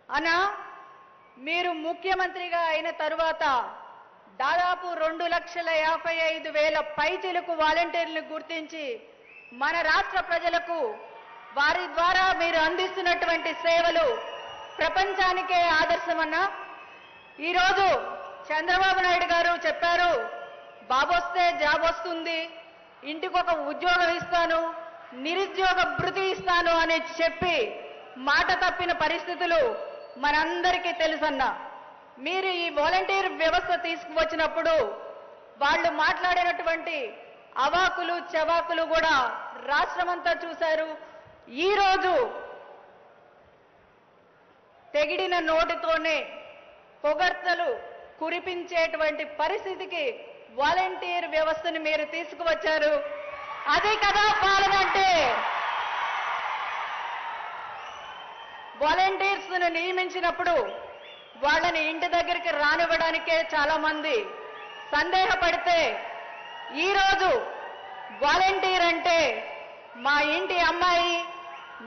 అనా మీరు ముఖ్యమంత్రిగా అయిన తరువాత దాదాపు 2,55,000 పైచిలకు వాలంటీర్లను గుర్తించి మన రాష్ట్ర ప్రజలకు వారి ద్వారా మీరు అందిస్తున్నటువంటి సేవలు ప్రపంచానికే ఆదర్శమన్నా. ఈరోజు చంద్రబాబు నాయుడు గారు చెప్పారు, బాబు వస్తే జాబ్ వస్తుంది, ఇంటికొక ఉద్యోగం ఇస్తాను, నిరుద్యోగ భృతి ఇస్తాను అని చెప్పి మాట తప్పిన పరిస్థితులు మనందరికీ తెలుసన్నా. మీరు ఈ వాలంటీర్ వ్యవస్థ తీసుకువచ్చినప్పుడు వాళ్ళు మాట్లాడినటువంటి అవాకులు చవాకులు కూడా రాష్ట్రమంతా చూశారు. ఈరోజు తెగిడిన నోటితోనే పొగడ్తలు కురిపించేటువంటి పరిస్థితికి వాలంటీర్ వ్యవస్థను మీరు తీసుకువచ్చారు. అదే కదా పాలన అంటే. వాలంటీర్స్ ను నియమించినప్పుడు వాళ్ళని ఇంటి దగ్గరికి రానివ్వడానికే చాలా మంది సందేహపడితే, ఈరోజు వాలంటీర్ అంటే మా ఇంటి అమ్మాయి,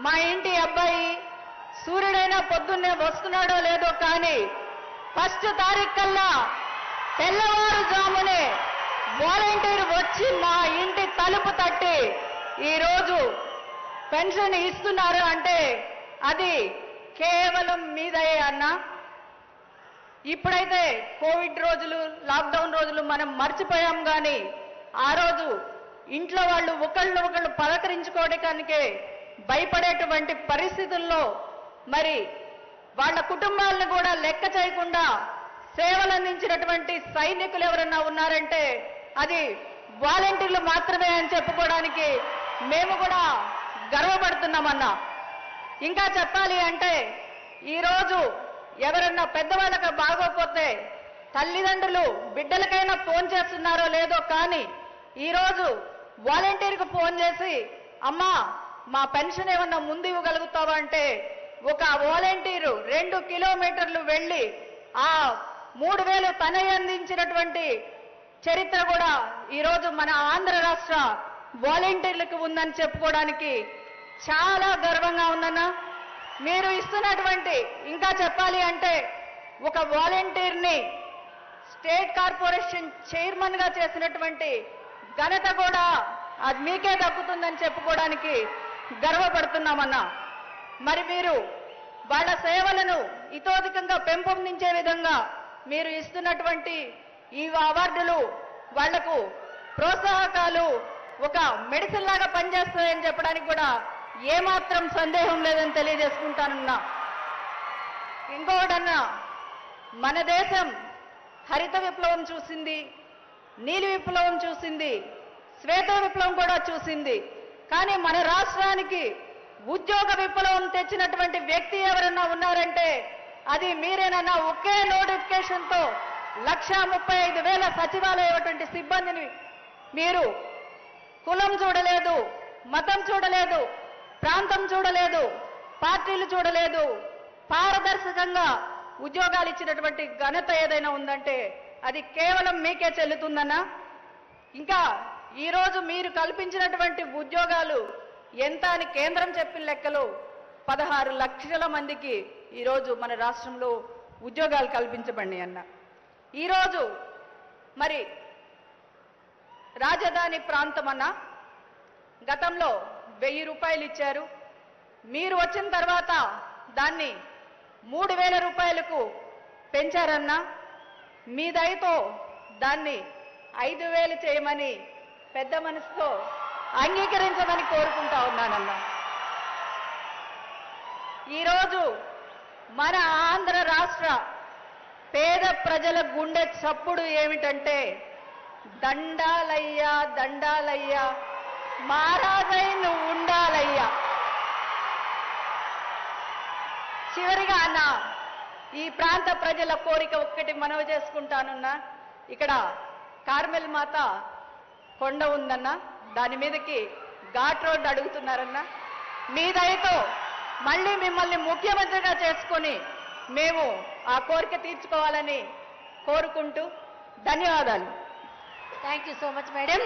మా ఇంటి అబ్బాయి సూర్యుడైనా పొద్దున్నే వస్తున్నాడో లేదో కానీ ఫస్ట్ తారీఖు కల్లా తెల్లవారుజామునే వాలంటీర్ వచ్చి మా ఇంటి తలుపు తట్టి ఈరోజు పెన్షన్ ఇస్తున్నారు అంటే అది కేవలం మీదయే అన్నా. ఇప్పుడైతే కోవిడ్ రోజులు, లాక్డౌన్ రోజులు మనం మర్చిపోయాం కానీ ఆ రోజు ఇంట్లో వాళ్ళు ఒకళ్ళు పలకరించుకోవడానికే భయపడేటువంటి పరిస్థితుల్లో మరి వాళ్ళ కుటుంబాలను కూడా లెక్క చేయకుండా సేవలు అందించినటువంటి సైనికులు ఎవరన్నా ఉన్నారంటే అది వాలంటీర్లు మాత్రమే అని చెప్పుకోవడానికి మేము కూడా గర్వపడుతున్నామన్నా. ఇంకా చెప్పాలి అంటే ఈరోజు ఎవరన్నా పెద్దవాళ్ళకి బాగోపోతే తల్లిదండ్రులు బిడ్డలకైనా ఫోన్ చేస్తున్నారో లేదో కానీ ఈరోజు వాలంటీర్కి ఫోన్ చేసి, అమ్మా మా పెన్షన్ ఏమన్నా ముందు ఇవ్వగలుగుతావా అంటే ఒక వాలంటీరు 2 కిలోమీటర్లు వెళ్ళి ఆ 3,000 తనే అందించినటువంటి చరిత్ర కూడా ఈరోజు మన ఆంధ్ర రాష్ట్ర వాలంటీర్లకు ఉందని చెప్పుకోవడానికి చాలా గర్వంగా ఉందన్నా. మీరు ఇస్తున్నటువంటి, ఇంకా చెప్పాలి అంటే ఒక వాలంటీర్ని స్టేట్ కార్పొరేషన్ చైర్మన్ గా చేసినటువంటి ఘనత కూడా అది మీకే దక్కుతుందని చెప్పుకోవడానికి గర్వపడుతున్నామన్నా. మరి మీరు వాళ్ళ సేవలను ఇతోధికంగా పెంపొందించే విధంగా మీరు ఇస్తున్నటువంటి ఈ అవార్డులు వాళ్లకు ప్రోత్సాహకాలు ఒక మెడిసిన్ లాగా పనిచేస్తాయని చెప్పడానికి కూడా ఏమాత్రం సందేహం లేదని తెలియజేసుకుంటానన్నా. ఇంకొకటన్నా, మన దేశం హరిత విప్లవం చూసింది, నీలి విప్లవం చూసింది, శ్వేత విప్లవం కూడా చూసింది. కానీ మన రాష్ట్రానికి ఉద్యోగ విప్లవం తెచ్చినటువంటి వ్యక్తి ఎవరన్నా ఉన్నారంటే అది మీరేనన్నా. ఒకే నోటిఫికేషన్తో 1,35,000 సచివాలయటువంటి సిబ్బందిని మీరు కులం చూడలేదు, మతం చూడలేదు, ప్రాంతం చూడలేదు, పార్టీలు చూడలేదు, పారదర్శకంగా ఉద్యోగాలు ఇచ్చినటువంటి ఘనత ఏదైనా ఉందంటే అది కేవలం మీకే చెల్లుతుందన్నా. ఇంకా ఈరోజు మీరు కల్పించినటువంటి ఉద్యోగాలు ఎంత అని కేంద్రం చెప్పిన లెక్కలు 16 లక్షల మందికి ఈరోజు మన రాష్ట్రంలో ఉద్యోగాలు కల్పించబడినాయి అన్న. ఈరోజు మరి రాజధాని ప్రాంతం అన్న గతంలో 1,000 రూపాయలు ఇచ్చారు. మీరు వచ్చిన తర్వాత దాన్ని 3,000 రూపాయలకు పెంచారన్నా. మీ దయతో దాన్ని 5,000 చేయమని పెద్ద మనసుతో అంగీకరించమని కోరుకుంటా ఉన్నానన్నా. ఈరోజు మన ఆంధ్ర రాష్ట్ర పేద ప్రజల గుండె చప్పుడు ఏమిటంటే దండాలయ్యా దండాలయ్యా మహారాజై నువ్వు ఉండాలయ్యా. చివరిగా అన్న ఈ ప్రాంత ప్రజల కోరిక ఒక్కటి మనవి చేసుకుంటానున్నా. ఇక్కడ కార్మెల్ మాత కొండ ఉందన్నా, దాని మీదకి ఘాట్ రోడ్ అడుగుతున్నారన్నా. మీ దయతో మళ్ళీ మిమ్మల్ని ముఖ్యమంత్రిగా చేసుకొని మేము ఆ కోరిక తీర్చుకోవాలని కోరుకుంటూ ధన్యవాదాలు. Thank you so much madam.